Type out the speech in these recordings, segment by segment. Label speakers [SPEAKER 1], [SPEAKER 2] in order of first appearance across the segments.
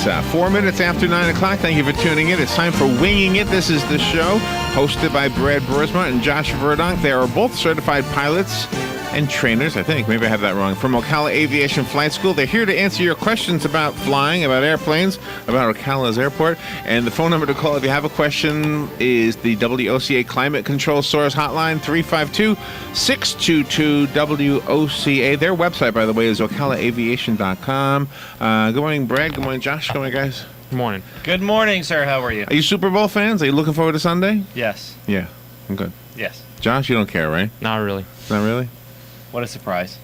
[SPEAKER 1] 4 minutes after 9 o'clock. Thank you for tuning in. It's time for Winging It. This is the show hosted by Brad Bursma and Josh Verdonk. They are both certified pilots and trainers, I think. Maybe I have that wrong. From Ocala Aviation Flight School. They're here to answer your questions about flying, about airplanes, about Ocala's airport. And the phone number to call if you have a question is the WOCA Climate Control Source Hotline, 352-622-WOCA. Their website, by the way, is ocalaaviation.com. Good morning, Brad. Good morning, Josh. Good morning, guys.
[SPEAKER 2] Good morning.
[SPEAKER 3] Good morning, sir. How are you?
[SPEAKER 1] Are you Super Bowl fans? Are you looking forward to Sunday?
[SPEAKER 3] Yes.
[SPEAKER 1] Yeah, I'm good.
[SPEAKER 3] Yes.
[SPEAKER 1] Josh, you don't care, right?
[SPEAKER 2] Not really.
[SPEAKER 1] Not really?
[SPEAKER 3] What a surprise.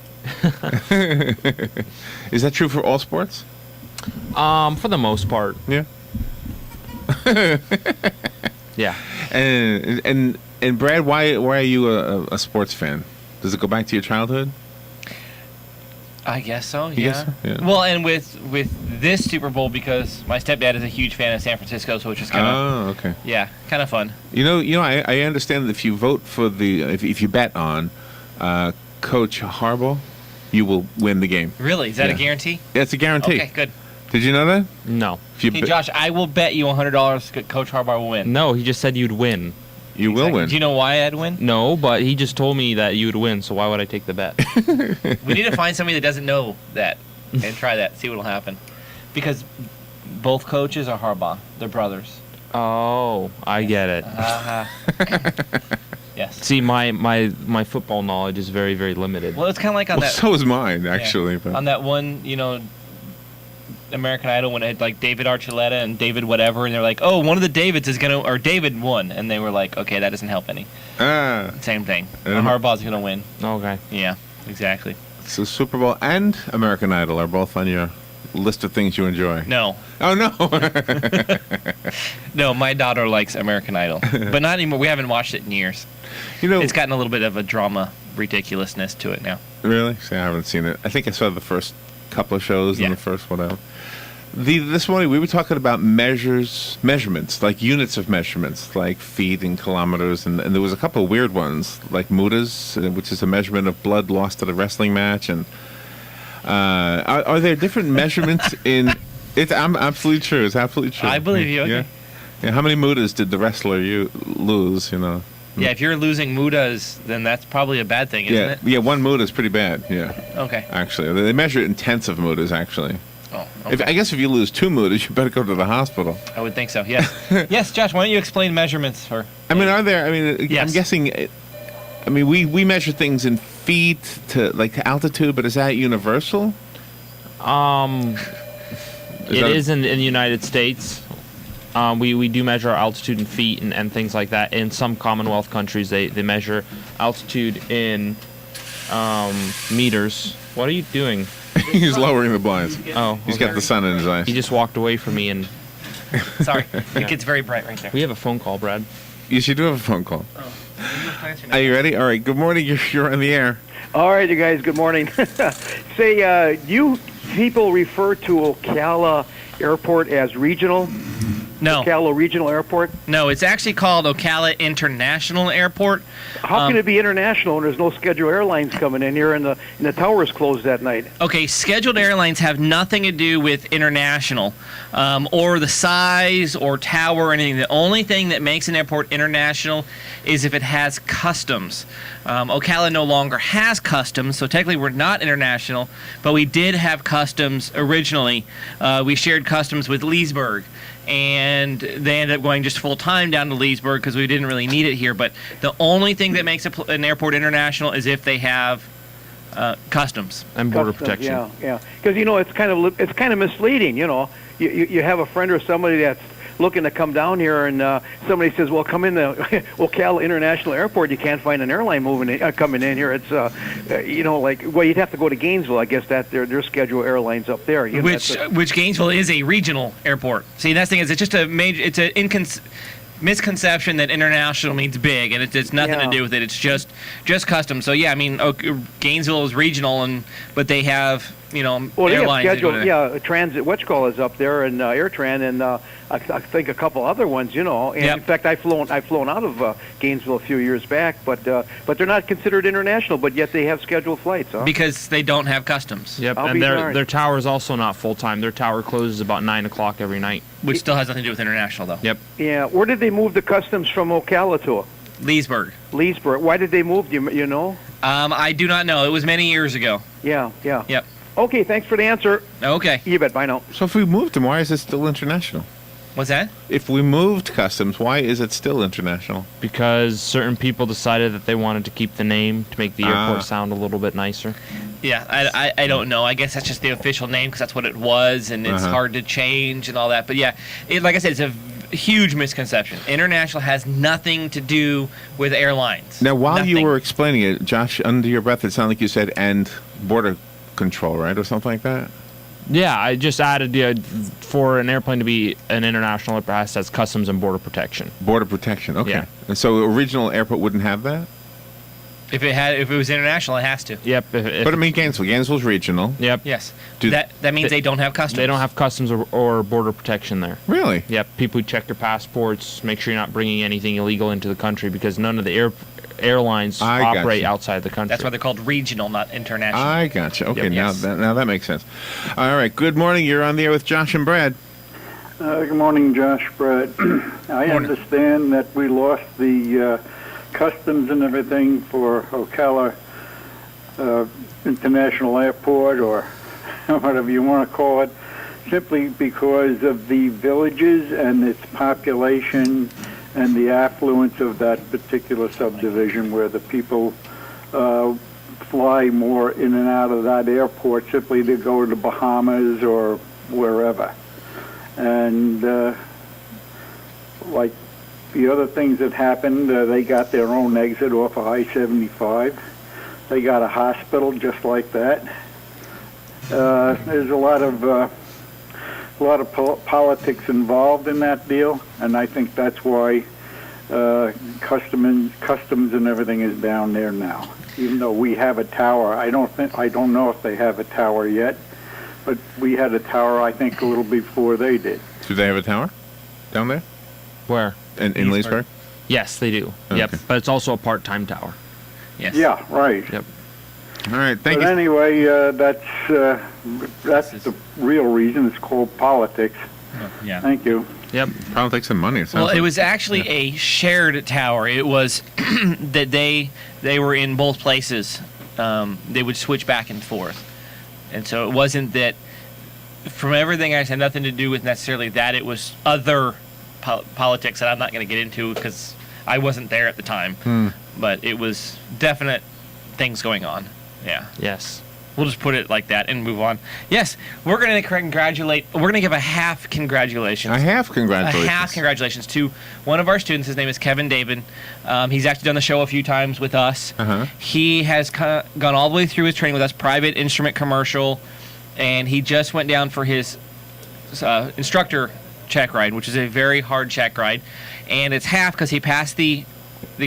[SPEAKER 1] Is that true for all sports?
[SPEAKER 2] For the most part.
[SPEAKER 1] Yeah.
[SPEAKER 2] Yeah.
[SPEAKER 1] And Brad, why are you a sports fan? Does it go back to your childhood?
[SPEAKER 3] I guess so.
[SPEAKER 1] You
[SPEAKER 3] Yeah.
[SPEAKER 1] guess so? Yeah.
[SPEAKER 3] Well, and with this Super Bowl, because my stepdad is a huge fan of San Francisco, so it's just kind of
[SPEAKER 1] okay.
[SPEAKER 3] yeah, kind of fun.
[SPEAKER 1] You know, I understand that if you vote for if you bet on Coach Harbaugh, you will win the game.
[SPEAKER 3] Really? Is that
[SPEAKER 1] Yeah.
[SPEAKER 3] a guarantee?
[SPEAKER 1] Yeah, it's a guarantee.
[SPEAKER 3] Okay, good.
[SPEAKER 1] Did you know that?
[SPEAKER 2] No.
[SPEAKER 1] If you
[SPEAKER 3] Hey, Josh, I will bet you $100 Coach Harbaugh will win.
[SPEAKER 2] No, he just said you'd win.
[SPEAKER 1] you will
[SPEAKER 3] Exactly.
[SPEAKER 1] win.
[SPEAKER 3] Do you know why I'd win?
[SPEAKER 2] No, but he just told me that you would win, so why would I take the bet?
[SPEAKER 3] We need to find somebody that doesn't know that and try that, see what will happen. Because both coaches are Harbaugh. They're brothers.
[SPEAKER 2] Oh, I get it.
[SPEAKER 3] Yes.
[SPEAKER 2] See, my football knowledge is very, very limited.
[SPEAKER 3] Well, it's kind of like on
[SPEAKER 1] Well,
[SPEAKER 3] that.
[SPEAKER 1] so is mine, actually.
[SPEAKER 3] Yeah.
[SPEAKER 1] But.
[SPEAKER 3] On that one, American Idol when it had like David Archuleta and David whatever, and they're like, oh, one of the Davids is gonna, or David won, and they were like, okay, that doesn't help any. Same thing. Harbaugh's gonna win.
[SPEAKER 2] Okay.
[SPEAKER 3] Yeah, exactly.
[SPEAKER 1] So Super Bowl and American Idol are both on your list of things you enjoy.
[SPEAKER 3] No,
[SPEAKER 1] Oh no.
[SPEAKER 3] no, my daughter likes American Idol, but not anymore. We haven't watched it in years.
[SPEAKER 1] You know,
[SPEAKER 3] It's gotten a little bit of a drama ridiculousness to it now.
[SPEAKER 1] really? See, I haven't seen it. I think I saw the first couple of shows
[SPEAKER 3] Yeah.
[SPEAKER 1] and the first whatever. This morning we were talking about measurements, like units of measurements, like feet and kilometers, and there was a couple of weird ones, like mudas, which is a measurement of blood lost at a wrestling match, and are there different measurements in? It's absolutely true. It's absolutely true.
[SPEAKER 3] I believe you. Okay.
[SPEAKER 1] Yeah. Yeah. How many mudas did the wrestler lose? You know.
[SPEAKER 3] Yeah, if you're losing mudas, then that's probably a bad thing, isn't
[SPEAKER 1] Yeah.
[SPEAKER 3] it?
[SPEAKER 1] Yeah. One muda is pretty bad. Yeah.
[SPEAKER 3] Okay.
[SPEAKER 1] Actually, they measure it in tenths of mudas. Actually.
[SPEAKER 3] Oh, okay.
[SPEAKER 1] I guess if you lose 2 mudas, you better go to the hospital.
[SPEAKER 3] I would think so. Yes. Yes, Josh. Why don't you explain measurements for?
[SPEAKER 1] I mean, are there? I mean,
[SPEAKER 3] Yes.
[SPEAKER 1] I'm guessing. I mean, we measure things in feet to altitude, but is that universal?
[SPEAKER 2] It is in the United States. We do measure our altitude in feet and things like that. In some Commonwealth countries, they measure altitude in meters. What are you doing?
[SPEAKER 1] He's lowering the blinds.
[SPEAKER 2] Oh,
[SPEAKER 1] He's
[SPEAKER 2] okay.
[SPEAKER 1] got the sun in his eyes.
[SPEAKER 2] He just walked away from me, and
[SPEAKER 3] Sorry,
[SPEAKER 2] Yeah.
[SPEAKER 3] it gets very bright right there.
[SPEAKER 2] we have a phone call, Brad.
[SPEAKER 1] Yes, you do have a phone call.
[SPEAKER 3] Oh.
[SPEAKER 1] Are you ready? All right. Good morning. You're on the air.
[SPEAKER 4] All right, you guys, good morning. Say, you people refer to Ocala Airport as regional?
[SPEAKER 3] No,
[SPEAKER 4] Ocala Regional Airport?
[SPEAKER 3] no, it's actually called Ocala International Airport.
[SPEAKER 4] How can it be international when there's no scheduled airlines coming in here and the tower's closed that night?
[SPEAKER 3] Okay, scheduled airlines have nothing to do with international or the size or tower or anything. The only thing that makes an airport international is if it has customs. Ocala no longer has customs, so technically we're not international, but we did have customs originally. We shared customs with Leesburg, and they ended up going just full-time down to Leesburg because we didn't really need it here. But the only thing that makes an airport international is if they have customs.
[SPEAKER 2] And border
[SPEAKER 4] Customs,
[SPEAKER 2] protection.
[SPEAKER 4] Yeah. Because, it's kind of misleading, You have a friend or somebody that's looking to come down here, and somebody says, well, come in the Ocala International Airport. You can't find an airline coming in here. It's, you'd have to go to Gainesville. I guess that their scheduled airlines up there.
[SPEAKER 3] Which Gainesville is a regional airport. See, that's the thing is, it's just a major, it's a misconception that international means big, and it's nothing to do with it. It's just customs. So yeah, I mean, Gainesville is regional, but they have
[SPEAKER 4] Well, they have
[SPEAKER 3] airlines. are
[SPEAKER 4] scheduled,
[SPEAKER 3] gonna-
[SPEAKER 4] transit, is up there, and AirTran, and I think a couple other ones, And
[SPEAKER 3] Yep.
[SPEAKER 4] in fact, I've flown out of Gainesville a few years back, but they're not considered international, but yet they have scheduled flights, huh?
[SPEAKER 3] Because they don't have customs,
[SPEAKER 2] Yep,
[SPEAKER 4] I'll
[SPEAKER 2] and
[SPEAKER 4] be
[SPEAKER 2] their
[SPEAKER 4] darned.
[SPEAKER 2] tower is also not full time. Their tower closes about 9 o'clock every night.
[SPEAKER 3] which still has nothing to do with international, though.
[SPEAKER 2] Yep.
[SPEAKER 4] Yeah, where did they move the customs from Ocala to?
[SPEAKER 3] Leesburg.
[SPEAKER 4] Leesburg. Why did they move? Do you know?
[SPEAKER 3] I do not know. It was many years ago.
[SPEAKER 4] Yeah.
[SPEAKER 3] Yep.
[SPEAKER 4] Okay, thanks for the answer.
[SPEAKER 3] Okay.
[SPEAKER 4] You bet. Bye now.
[SPEAKER 1] So if we moved them, why is it still international?
[SPEAKER 3] What's that?
[SPEAKER 1] If we moved customs, why is it still international?
[SPEAKER 2] Because certain people decided that they wanted to keep the name to make the airport sound a little bit nicer.
[SPEAKER 3] Yeah, I don't know. I guess that's just the official name because that's what it was, and it's hard to change and all that. But yeah, like I said, it's a huge misconception. International has nothing to do with airlines.
[SPEAKER 1] Now, while you
[SPEAKER 3] Nothing.
[SPEAKER 1] were explaining it, Josh, under your breath, it sounded like you said, and border control, right? Or something like that?
[SPEAKER 2] Yeah, I just added for an airplane to be an international airport, it has customs and border protection.
[SPEAKER 1] Border protection, okay.
[SPEAKER 2] Yeah.
[SPEAKER 1] And so a regional airport wouldn't have that?
[SPEAKER 3] If it was international, it has to.
[SPEAKER 2] Yep.
[SPEAKER 1] But I mean, Gainesville's regional.
[SPEAKER 2] Yep.
[SPEAKER 3] Yes.
[SPEAKER 1] Do-
[SPEAKER 3] That means they don't have customs.
[SPEAKER 2] They don't have customs or border protection there.
[SPEAKER 1] Really?
[SPEAKER 2] Yep. People who check your passports, make sure you're not bringing anything illegal into the country because none of the airlines
[SPEAKER 1] I got
[SPEAKER 2] operate
[SPEAKER 1] you.
[SPEAKER 2] outside the country.
[SPEAKER 3] That's why they're called regional, not international.
[SPEAKER 1] I gotcha. Okay,
[SPEAKER 2] Yep.
[SPEAKER 1] now
[SPEAKER 3] Yes.
[SPEAKER 1] now that makes sense. All right, good morning. You're on the air with Josh and Brad.
[SPEAKER 5] Good morning, Josh, Brad. I
[SPEAKER 3] Morning.
[SPEAKER 5] understand that we lost the customs and everything for Ocala International Airport, or whatever you want to call it, simply because of the villages and its population and the affluence of that particular subdivision where the people fly more in and out of that airport simply to go to the Bahamas or wherever. And like the other things that happened, they got their own exit off of I-75. They got a hospital just like that. There's a lot of politics involved in that deal, and I think that's why customs and everything is down there now. Even though we have a tower, I don't know if they have a tower yet, but we had a tower I think a little before they did.
[SPEAKER 1] Do they have a tower down there?
[SPEAKER 2] Where?
[SPEAKER 1] In Leesburg?
[SPEAKER 2] Yes, they do.
[SPEAKER 1] Okay.
[SPEAKER 2] Yep. But it's also a part-time tower.
[SPEAKER 3] Yes.
[SPEAKER 5] Yeah, right.
[SPEAKER 2] Yep.
[SPEAKER 1] All right, thank
[SPEAKER 5] But
[SPEAKER 1] you.
[SPEAKER 5] anyway, that's the real reason. It's called politics.
[SPEAKER 3] Yeah.
[SPEAKER 5] Thank you.
[SPEAKER 2] Yep.
[SPEAKER 1] Politics and money.
[SPEAKER 3] Well, it was actually a shared tower. It was that they were in both places. They would switch back and forth, and so it wasn't that. From everything, I had nothing to do with necessarily that. It was other politics that I'm not going to get into because I wasn't there at the time. But it was definite things going on. Yeah.
[SPEAKER 2] Yes.
[SPEAKER 3] We'll just put it like that and move on. Yes, we're going to congratulate. We're going to give a half congratulations.
[SPEAKER 1] I have congratulations.
[SPEAKER 3] A half congratulations to one of our students. His name is Kevin David. He's actually done the show a few times with us. He has gone all the way through his training with us, private instrument commercial, and he just went down for his instructor check ride, which is a very hard check ride. And it's half because he passed the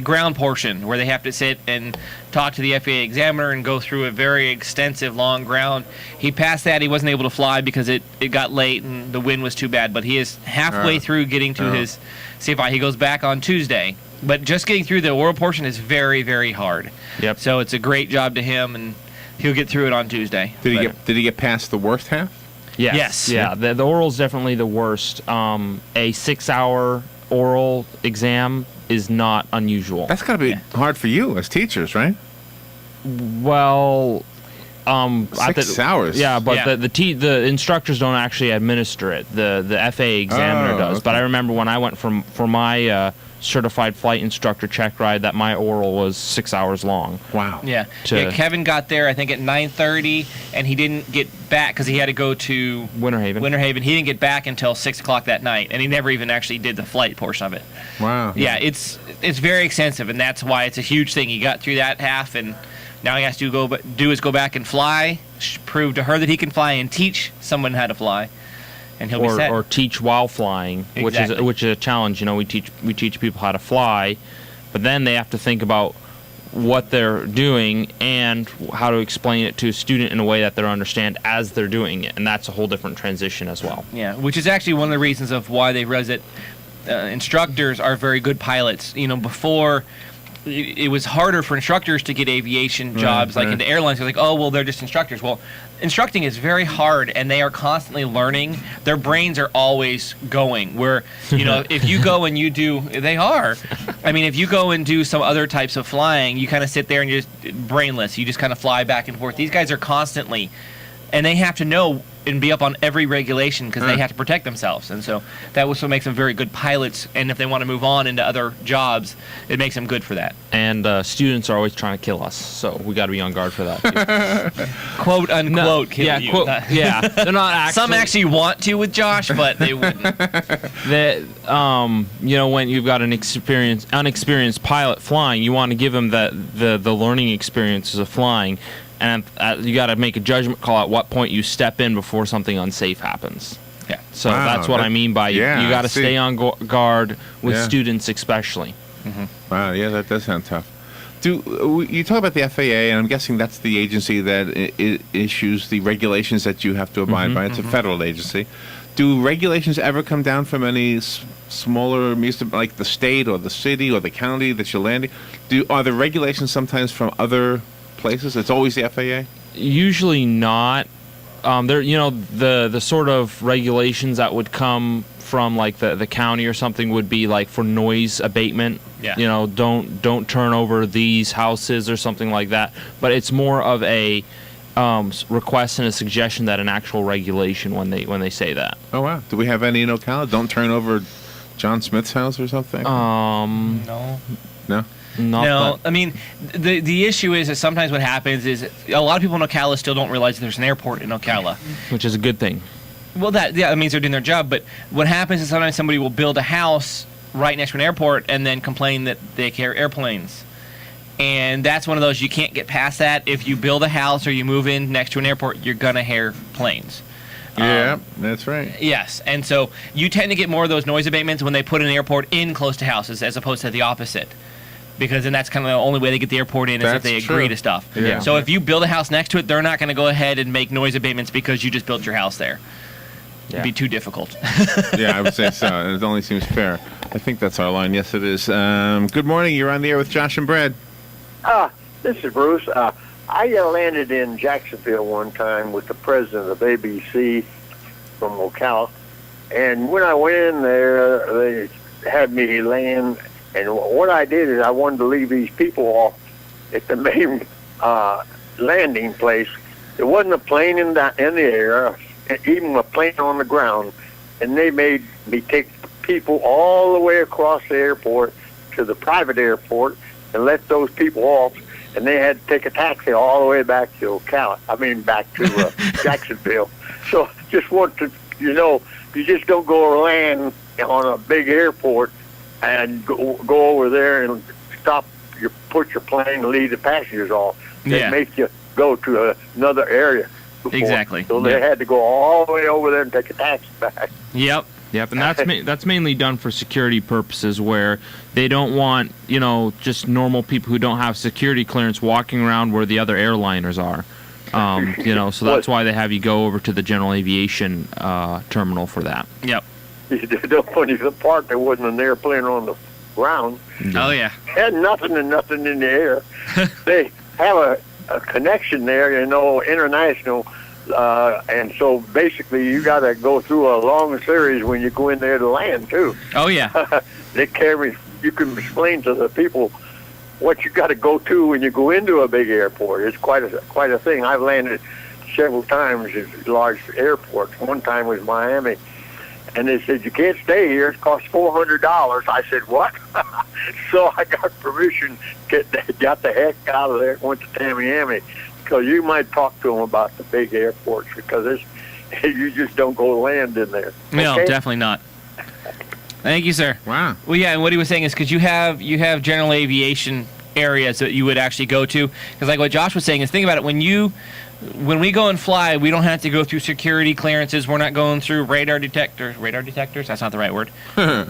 [SPEAKER 3] ground portion where they have to sit and talk to the FAA examiner and go through a very extensive long ground. He passed that. He wasn't able to fly because it got late and the wind was too bad, but he is halfway through getting to his CFI. He goes back on Tuesday, but just getting through the oral portion is very, very hard.
[SPEAKER 2] Yep.
[SPEAKER 3] So it's a great job to him, and he'll get through it on Tuesday.
[SPEAKER 1] Did he get past the worst half?
[SPEAKER 2] Yes.
[SPEAKER 3] Yes.
[SPEAKER 2] Yeah. The oral's definitely the worst. A 6-hour oral exam is not unusual.
[SPEAKER 1] That's got to be hard for you as teachers, right?
[SPEAKER 2] Well,
[SPEAKER 1] 6 hours.
[SPEAKER 2] Yeah, but
[SPEAKER 3] Yeah.
[SPEAKER 2] the instructors don't actually administer it. The FAA examiner does.
[SPEAKER 1] okay.
[SPEAKER 2] But I remember when I went for my certified flight instructor check ride that my oral was 6 hours long.
[SPEAKER 1] Wow.
[SPEAKER 3] Yeah.
[SPEAKER 2] To-
[SPEAKER 3] Kevin got there, I think, at 9:30, and he didn't get back because he had to go to
[SPEAKER 2] Winter Haven.
[SPEAKER 3] He didn't get back until 6 o'clock that night, and he never even actually did the flight portion of it.
[SPEAKER 1] Wow.
[SPEAKER 3] Yeah, it's very extensive, and that's why it's a huge thing. He got through that half, and now he has to go back and fly, prove to her that he can fly, and teach someone how to fly, and he'll be set.
[SPEAKER 2] Or teach while flying,
[SPEAKER 3] Exactly.
[SPEAKER 2] which is a challenge. You know, we teach people how to fly, but then they have to think about what they're doing and how to explain it to a student in a way that they'll understand as they're doing it, and that's a whole different transition as well.
[SPEAKER 3] Yeah, which is actually one of the reasons of why they realize that instructors are very good pilots. Before it was harder for instructors to get aviation jobs, like into airlines. They're like, oh, well, they're just instructors. Well, instructing is very hard, and they are constantly learning. Their brains are always going. Where, if you go and you do, they are. I mean, if you go and do some other types of flying, you kind of sit there and you're just brainless. You just kind of fly back and forth. These guys are constantly, and they have to know and be up on every regulation because they have to protect themselves. And so that also makes them very good pilots. And if they want to move on into other jobs, it makes them good for that.
[SPEAKER 2] And students are always trying to kill us, so we got to be on guard for that too.
[SPEAKER 3] Quote unquote kill you.
[SPEAKER 2] Yeah, they're not actually.
[SPEAKER 3] Some actually want to with Josh, but they wouldn't.
[SPEAKER 2] When you've got an unexperienced pilot flying, you want to give them the learning experiences of flying. And you got to make a judgment call at what point you step in before something unsafe happens.
[SPEAKER 3] Yeah.
[SPEAKER 2] So that's what I mean by you got to stay on guard with students especially.
[SPEAKER 1] Mm-hmm. Wow, yeah, that does sound tough. You talk about the FAA, and I'm guessing that's the agency that issues the regulations that you have to abide by. It's a federal agency. Do regulations ever come down from any smaller, like the state or the city or the county that you're landing? Are the regulations sometimes from other places? It's always the FAA?
[SPEAKER 2] Usually not. The sort of regulations that would come from like the county or something would be like for noise abatement.
[SPEAKER 3] Yeah.
[SPEAKER 2] Don't turn over these houses or something like that. But it's more of a request and a suggestion than an actual regulation when they say that.
[SPEAKER 1] Oh wow! Do we have any in Ocala? Don't turn over John Smith's house or something?
[SPEAKER 3] No.
[SPEAKER 1] No.
[SPEAKER 3] No, I mean, the issue is that sometimes what happens is a lot of people in Ocala still don't realize that there's an airport in Ocala.
[SPEAKER 2] Which is a good thing.
[SPEAKER 3] Well, that means they're doing their job, but what happens is sometimes somebody will build a house right next to an airport and then complain that they carry airplanes. And that's one of those, you can't get past that. If you build a house or you move in next to an airport, you're going to hear planes.
[SPEAKER 1] Yeah, that's right.
[SPEAKER 3] Yes, and so you tend to get more of those noise abatements when they put an airport in close to houses as opposed to the opposite. Because then that's kind of the only way they get the airport in is if they agree to stuff.
[SPEAKER 1] Yeah.
[SPEAKER 3] So if you build a house next to it, they're not going to go ahead and make noise abatements because you just built your house there. It'd be too difficult.
[SPEAKER 1] Yeah, I would say so. It only seems fair. I think that's our line. Yes, it is. Good morning. You're on the air with Josh and Brad.
[SPEAKER 6] This is Bruce. I landed in Jacksonville one time with the president of ABC from Ocala. And when I went in there, they had me land. And what I did is I wanted to leave these people off at the main landing place. There wasn't a plane in the air, even a plane on the ground. And they made me take people all the way across the airport to the private airport and let those people off. And they had to take a taxi all the way back to back to Jacksonville. So just want to, you just don't go land on a big airport and go over there and put your plane and leave the passengers off. They make you go to another area before.
[SPEAKER 3] Exactly.
[SPEAKER 6] So they had to go all the way over there and take a taxi back.
[SPEAKER 3] Yep,
[SPEAKER 2] and that's mainly done for security purposes, where they don't want just normal people who don't have security clearance walking around where the other airliners are. So that's why they have you go over to the general aviation terminal for that.
[SPEAKER 3] Yep.
[SPEAKER 6] The funny part, there wasn't an airplane on the ground.
[SPEAKER 3] Oh yeah.
[SPEAKER 6] Had nothing in the air. They have a connection there, international. And so basically you got to go through a long series when you go in there to land too.
[SPEAKER 3] Oh yeah.
[SPEAKER 6] You can explain to the people what you got to go to when you go into a big airport. It's quite a thing. I've landed several times at large airports. One time was Miami. And they said, you can't stay here. It costs $400. I said, what? So I got permission, got the heck out of there, and went to Tamiami. Because you might talk to them about the big airports, because you just don't go land in there.
[SPEAKER 3] No,
[SPEAKER 6] okay?
[SPEAKER 3] definitely not. Thank you, sir.
[SPEAKER 1] Wow.
[SPEAKER 3] Well, yeah, and what he was saying is because you have general aviation areas that you would actually go to. Because like what Josh was saying is, think about it, when you when we go and fly, we don't have to go through security clearances. We're not going through radar detectors. Radar detectors? That's not the right word.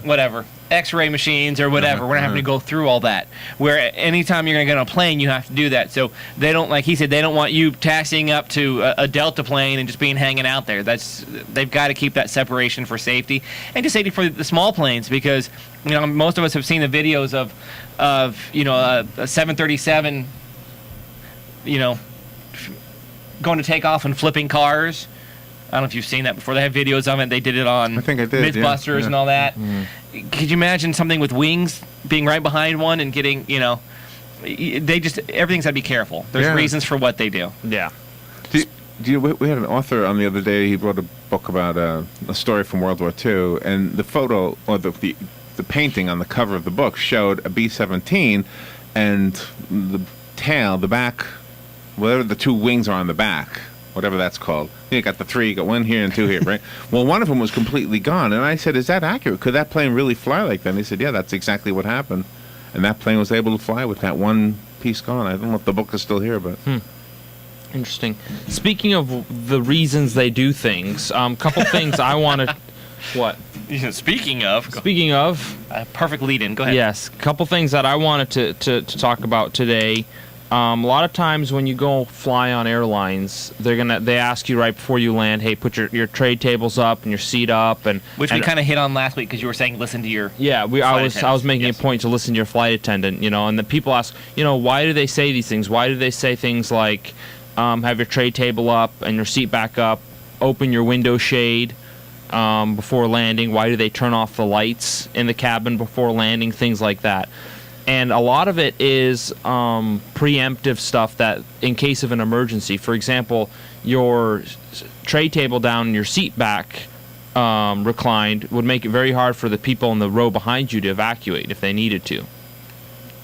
[SPEAKER 3] Whatever. X-ray machines or whatever. We're not having to go through all that. Where anytime you're going to get on a plane, you have to do that. So they don't, like he said, they don't want you taxiing up to a Delta plane and just hanging out there. They've got to keep that separation for safety and just safety for the small planes, because most of us have seen the videos of a 737, going to take off and flipping cars. I don't know if you've seen that before. They have videos of it. They did it on
[SPEAKER 1] I think I did,
[SPEAKER 3] Mythbusters and all that. Could you imagine something with wings being right behind one and getting, everything's got to be careful. There's reasons for what they do.
[SPEAKER 2] Yeah.
[SPEAKER 1] We had an author on the other day. He wrote a book about a story from World War II, and the photo, or the painting on the cover of the book, showed a B-17, and the tail, the back, whatever the two wings are on the back, whatever that's called. You got the three, you got one here and two here, right? Well, one of them was completely gone, and I said, is that accurate? Could that plane really fly like that? And he said, yeah, that's exactly what happened. And that plane was able to fly with that one piece gone. I don't know if the book is still here, but...
[SPEAKER 2] Interesting. Speaking of the reasons they do things, couple things I want to... What?
[SPEAKER 3] Speaking of... perfect lead-in. Go ahead.
[SPEAKER 2] Yes, couple things that I wanted to talk about today. A lot of times when you go fly on airlines, they ask you right before you land, hey, put your tray tables up and your seat up,
[SPEAKER 3] which we kind of hit on last week because you were saying listen to your
[SPEAKER 2] I was making a point to listen to your flight attendant, and the people ask, why do they say these things? Why do they say things like have your tray table up and your seat back up, open your window shade before landing? Why do they turn off the lights in the cabin before landing? Things like that. And a lot of it is preemptive stuff that in case of an emergency. For example, your tray table down and your seat back reclined would make it very hard for the people in the row behind you to evacuate if they needed to.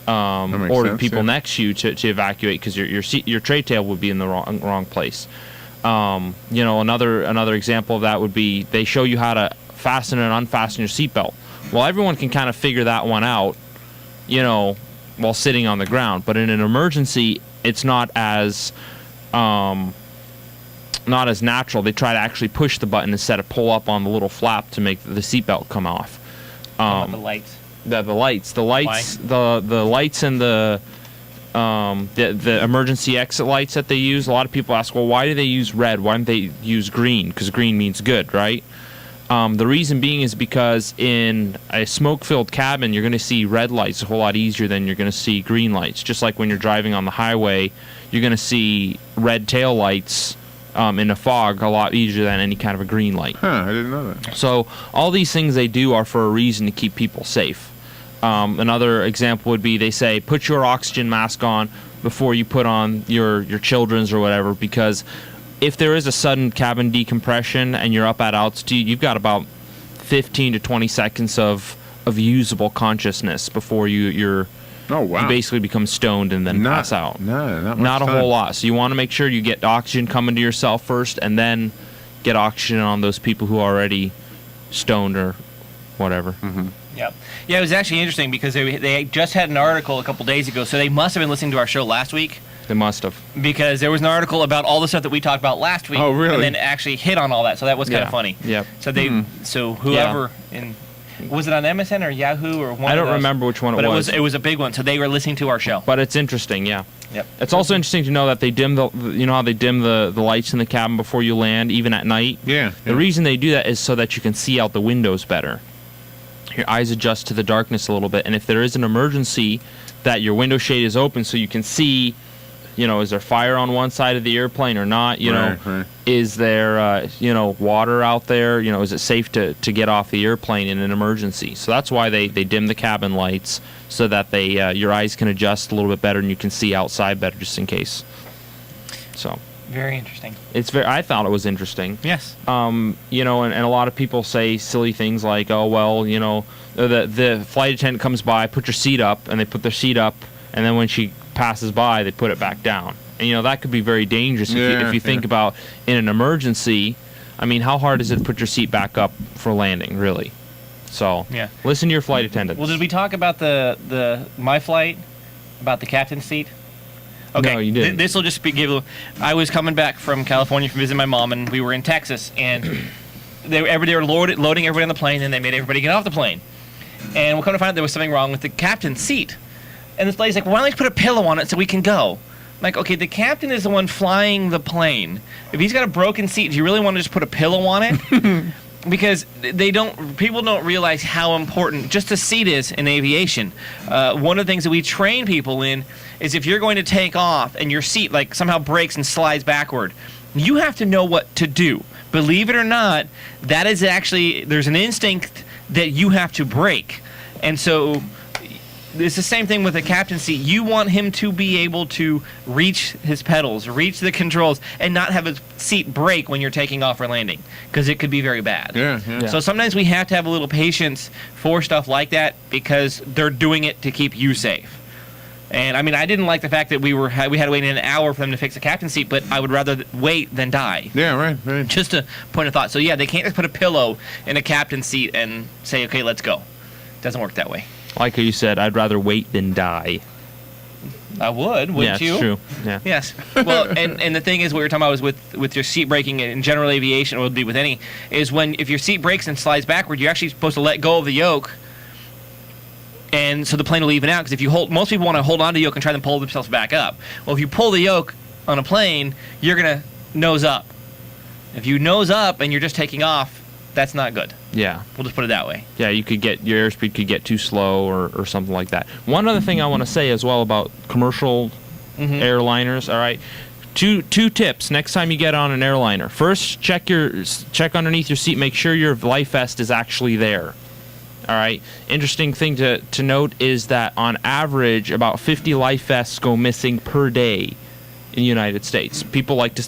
[SPEAKER 2] Or the people next to you to evacuate, because your tray table would be in the wrong place. Another example of that would be they show you how to fasten and unfasten your seatbelt. Well, everyone can kind of figure that one out, while sitting on the ground. But in an emergency, it's not as natural. They try to actually push the button instead of pull up on the little flap to make the seatbelt come off.
[SPEAKER 3] The lights.
[SPEAKER 2] The lights and the emergency exit lights that they use. A lot of people ask, well, why do they use red? Why don't they use green? Because green means good, right? The reason being is because in a smoke-filled cabin, you're going to see red lights a whole lot easier than you're going to see green lights. Just like when you're driving on the highway, you're going to see red tail lights in a fog a lot easier than any kind of a green light.
[SPEAKER 1] I didn't know that.
[SPEAKER 2] So all these things they do are for a reason to keep people safe. Another example would be they say, put your oxygen mask on before you put on your children's or whatever, because if there is a sudden cabin decompression and you're up at altitude, you've got about 15 to 20 seconds of usable consciousness before you basically become stoned and then pass out. Not a whole lot. So you want to make sure you get oxygen coming to yourself first, and then get oxygen on those people who are already stoned or whatever.
[SPEAKER 1] Mm-hmm.
[SPEAKER 3] Yeah, it was actually interesting because they just had an article a couple days ago, so they must have been listening to our show last week.
[SPEAKER 2] They must have.
[SPEAKER 3] Because there was an article about all the stuff that we talked about last week.
[SPEAKER 1] Oh, really?
[SPEAKER 3] And then actually hit on all that, so that was kind of funny.
[SPEAKER 2] Yeah.
[SPEAKER 3] So whoever was it on MSN or Yahoo or one?
[SPEAKER 2] I don't remember which one it was.
[SPEAKER 3] But it was a big one, so they were listening to our show.
[SPEAKER 2] But it's interesting, yeah.
[SPEAKER 3] Yep.
[SPEAKER 2] It's also interesting to know that they dim how they dim the lights in the cabin before you land, even at night.
[SPEAKER 1] Yeah.
[SPEAKER 2] The reason they do that is so that you can see out the windows better. Your eyes adjust to the darkness a little bit, and if there is an emergency, that your window shade is open so you can see, is there fire on one side of the airplane or not?
[SPEAKER 1] Right.
[SPEAKER 2] Is there water out there? Is it safe to get off the airplane in an emergency? So that's why they dim the cabin lights, so that your eyes can adjust a little bit better and you can see outside better, just in case. So
[SPEAKER 3] very interesting.
[SPEAKER 2] I thought it was interesting.
[SPEAKER 3] Yes.
[SPEAKER 2] And a lot of people say silly things like, oh well, the flight attendant comes by, put your seat up, and they put their seat up, and then when she passes by, they put it back down. And that could be very dangerous if you think about in an emergency. I mean, how hard is it to put your seat back up for landing, really? So listen to your flight attendants.
[SPEAKER 3] Well, did we talk about my flight, about the captain's seat? Okay,
[SPEAKER 2] No, you didn't.
[SPEAKER 3] This will just be give. I was coming back from California from visiting my mom, and we were in Texas, and they were loading everybody on the plane, and they made everybody get off the plane. And we'll come to find out there was something wrong with the captain's seat. And this lady's like, "Why don't you put a pillow on it so we can go?" I'm like, okay, the captain is the one flying the plane. If he's got a broken seat, do you really want to just put a pillow on it? Because people don't realize how important just a seat is in aviation. One of the things that we train people in is if you're going to take off and your seat like somehow breaks and slides backward, you have to know what to do. Believe it or not, that is actually, there's an instinct that you have to brake. And so it's the same thing with the captain's seat. You want him to be able to reach his pedals, reach the controls, and not have his seat break when you're taking off or landing, because it could be very bad.
[SPEAKER 1] Yeah.
[SPEAKER 3] So sometimes we have to have a little patience for stuff like that because they're doing it to keep you safe. And I mean, I didn't like the fact that we had to wait an hour for them to fix the captain's seat, but I would rather wait than die.
[SPEAKER 1] Yeah, right.
[SPEAKER 3] Just a point of thought. So yeah, they can't just put a pillow in a captain's seat and say, okay, let's go. Doesn't work that way.
[SPEAKER 2] Like you said, I'd rather wait than die.
[SPEAKER 3] I would, wouldn't you?
[SPEAKER 2] Yeah, it's true. Yeah.
[SPEAKER 3] Yes. Well, and the thing is, what we were talking about was with your seat breaking in general aviation, or would be with any, is if your seat breaks and slides backward, you're actually supposed to let go of the yoke, and so the plane will even out. Because if you most people want to hold on to the yoke and try to pull themselves back up. Well, if you pull the yoke on a plane, you're gonna nose up. If you nose up and you're just taking off, that's not good.
[SPEAKER 2] Yeah.
[SPEAKER 3] We'll just put it that way.
[SPEAKER 2] Yeah, your airspeed could get too slow or something like that. One other thing I want to say as well about commercial airliners, all right? Two tips next time you get on an airliner. First, check underneath your seat, make sure your life vest is actually there. All right? Interesting thing to note is that on average, about 50 life vests go missing per day in the United States. People like to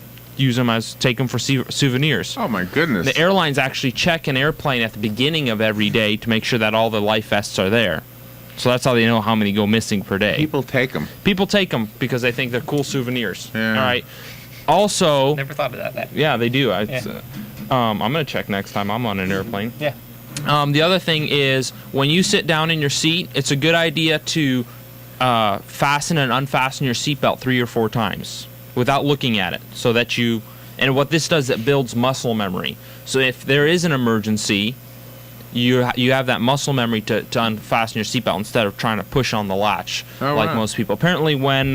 [SPEAKER 2] take them for souvenirs.
[SPEAKER 1] Oh my goodness.
[SPEAKER 2] The airlines actually check an airplane at the beginning of every day to make sure that all the life vests are there. So that's how they know how many go missing per day.
[SPEAKER 1] People take them.
[SPEAKER 2] People take them because they think they're cool souvenirs.
[SPEAKER 1] Yeah.
[SPEAKER 2] All right. Also,
[SPEAKER 3] Never thought of that.
[SPEAKER 2] yeah, they do. I'm
[SPEAKER 3] Yeah.
[SPEAKER 2] gonna check next time I'm on an airplane.
[SPEAKER 3] Yeah.
[SPEAKER 2] The other thing is when you sit down in your seat, it's a good idea to fasten and unfasten your seatbelt 3 or 4 times without looking at it, so that and what this does, it builds muscle memory. So if there is an emergency, you have that muscle memory to unfasten your seatbelt instead of trying to push on the latch like most people. Apparently when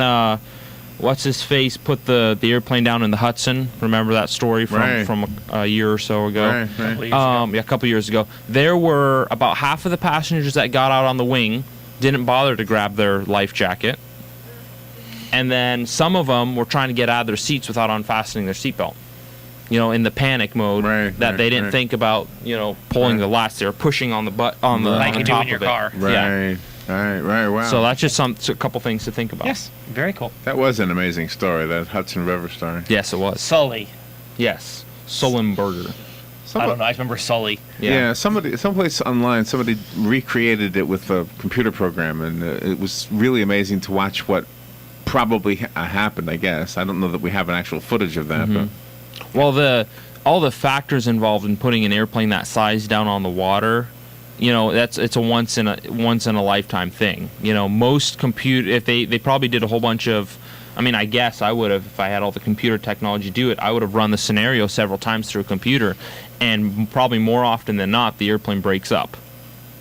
[SPEAKER 2] what's his face put the airplane down in the Hudson, remember that story from a year or so ago?
[SPEAKER 1] Right.
[SPEAKER 2] A couple years ago. There were about half of the passengers that got out on the wing didn't bother to grab their life jacket. And then some of them were trying to get out of their seats without unfastening their seatbelt. In the panic mode that they didn't think about, pulling the latch. They were pushing on the
[SPEAKER 3] like you do in your car.
[SPEAKER 1] Right. Wow.
[SPEAKER 2] So that's just a couple things to think about.
[SPEAKER 3] Yes. Very cool.
[SPEAKER 1] That was an amazing story, that Hudson River story.
[SPEAKER 2] Yes, it was.
[SPEAKER 3] Sully.
[SPEAKER 2] Yes. Sullenberger.
[SPEAKER 3] I don't know. I remember Sully.
[SPEAKER 1] Yeah, someplace online, somebody recreated it with a computer program, and it was really amazing to watch what probably happened, I guess. I don't know that we have an actual footage of that. But
[SPEAKER 2] Well, all the factors involved in putting an airplane that size down on the water, it's a once in a lifetime thing. Most if they probably did a whole bunch of, I guess I would have, if I had all the computer technology to do it, I would have run the scenario several times through a computer, and probably more often than not, the airplane breaks up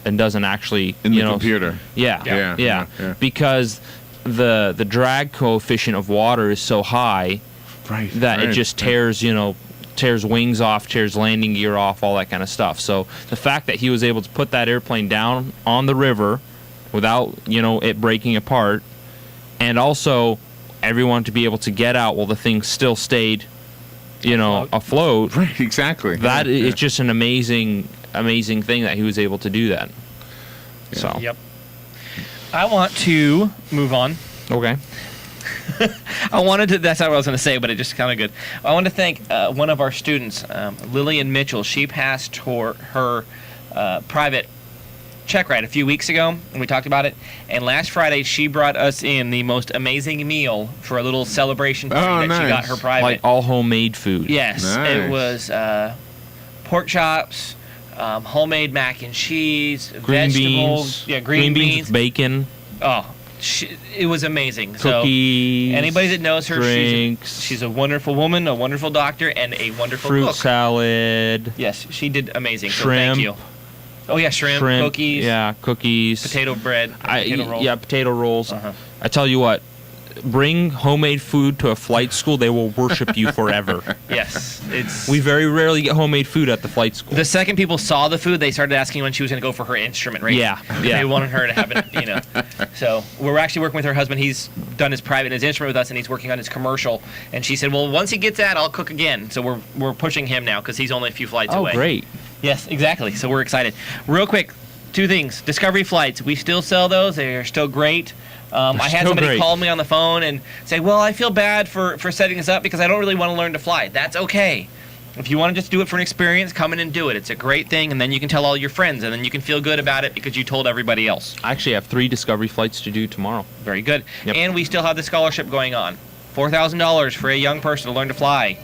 [SPEAKER 2] and doesn't actually
[SPEAKER 1] in the computer.
[SPEAKER 2] Yeah. Because the drag coefficient of water is so high that it just tears wings off, tears landing gear off, all that kind of stuff. So the fact that he was able to put that airplane down on the river without it breaking apart, and also everyone to be able to get out while the thing still stayed afloat.
[SPEAKER 1] Right, exactly.
[SPEAKER 2] That is just an amazing thing that he was able to do that.
[SPEAKER 1] Yeah.
[SPEAKER 2] So
[SPEAKER 3] Yep. I want to move on.
[SPEAKER 2] Okay.
[SPEAKER 3] That's not what I was going to say, but it just kind of good. I want to thank one of our students, Lillian Mitchell. She passed her private check ride a few weeks ago, and we talked about it. And last Friday, she brought us in the most amazing meal for a little celebration party that she got her private.
[SPEAKER 2] Like all homemade food.
[SPEAKER 3] Yes.
[SPEAKER 1] Nice.
[SPEAKER 3] It was pork chops, homemade mac and cheese,
[SPEAKER 2] Green
[SPEAKER 3] vegetables.
[SPEAKER 2] beans.
[SPEAKER 3] Yeah, green beans.
[SPEAKER 2] with bacon.
[SPEAKER 3] Oh, It was amazing.
[SPEAKER 2] Cookies.
[SPEAKER 3] So anybody that knows her,
[SPEAKER 2] drinks,
[SPEAKER 3] she's a wonderful woman, a wonderful doctor, and a wonderful
[SPEAKER 2] fruit
[SPEAKER 3] cook.
[SPEAKER 2] salad.
[SPEAKER 3] Yes, she did amazing. So
[SPEAKER 2] Shrimp.
[SPEAKER 3] thank you. Oh yeah, shrimp, cookies.
[SPEAKER 2] Yeah, cookies.
[SPEAKER 3] Potato bread. Potato rolls.
[SPEAKER 2] Yeah, potato rolls.
[SPEAKER 3] Uh-huh.
[SPEAKER 2] I tell you what, bring homemade food to a flight school, they will worship you forever.
[SPEAKER 3] Yes,
[SPEAKER 2] We very rarely get homemade food at the flight school.
[SPEAKER 3] The second people saw the food, they started asking when she was going to go for her instrument rating.
[SPEAKER 2] Yeah.
[SPEAKER 3] They wanted her to have it, So we're actually working with her husband. He's done his private and his instrument with us, and he's working on his commercial. And she said, well, once he gets that, I'll cook again. So we're pushing him now because he's only a few flights away.
[SPEAKER 2] Oh, great.
[SPEAKER 3] Yes, exactly. So we're excited. Real quick, 2 things. Discovery flights. We still I those. They are still great. I had somebody call me on the phone and say, well, I feel bad for setting this up because I don't really want to learn to fly. That's okay. If you want to just do it for an experience, come in and do it. It's a great thing, and then you can tell all your friends, and then you can feel good about it because you told everybody else.
[SPEAKER 2] I actually have 3 Discovery flights to do tomorrow.
[SPEAKER 3] Very good.
[SPEAKER 2] Yep.
[SPEAKER 3] And we still have the scholarship going on. $4,000 for a young person to learn to fly.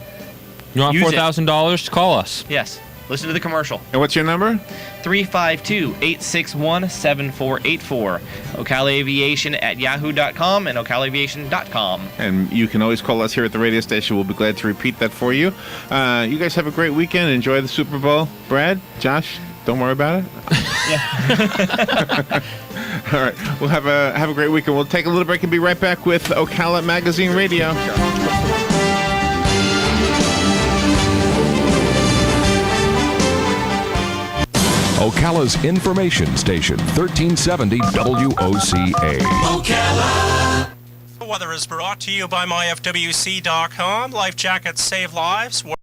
[SPEAKER 2] You want $4,000? Call us.
[SPEAKER 3] Yes. Listen to the commercial.
[SPEAKER 1] And what's your number?
[SPEAKER 3] 352-861-7484. OcalaAviation@yahoo.com and OcalaAviation.com.
[SPEAKER 1] And you can always call us here at the radio station. We'll be glad to repeat that for you. You guys have a great weekend. Enjoy the Super Bowl. Brad, Josh, don't worry about it.
[SPEAKER 3] Yeah.
[SPEAKER 1] All right. We'll have a great weekend. We'll take a little break and be right back with Ocala Magazine Radio.
[SPEAKER 7] Ocala's information station, 1370 WOCA.
[SPEAKER 8] Ocala. The weather is brought to you by myfwc.com. Life jackets save lives.